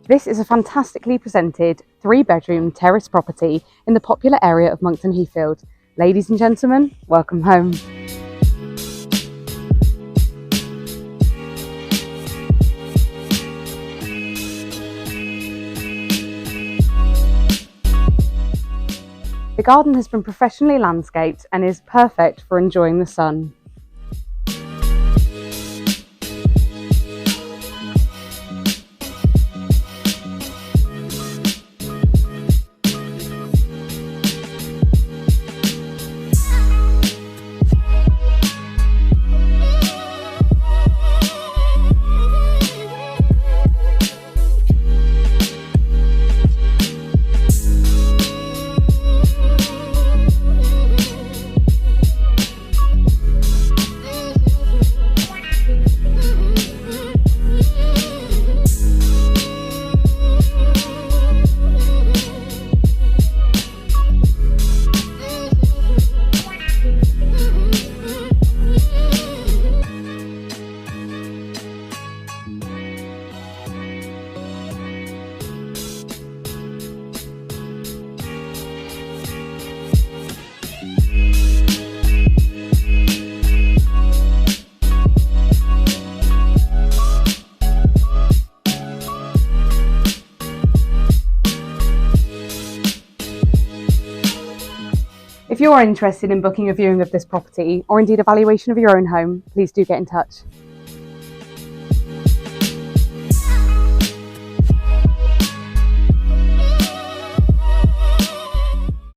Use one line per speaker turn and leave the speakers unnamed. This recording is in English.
This is a fantastically presented 3-bedroom terrace property in the popular area of Monkton Heathfield. Ladies and gentlemen, welcome home. The garden has been professionally landscaped and is perfect for enjoying the sun. If you are interested in booking a viewing of this property or indeed a valuation of your own home, please do get in touch.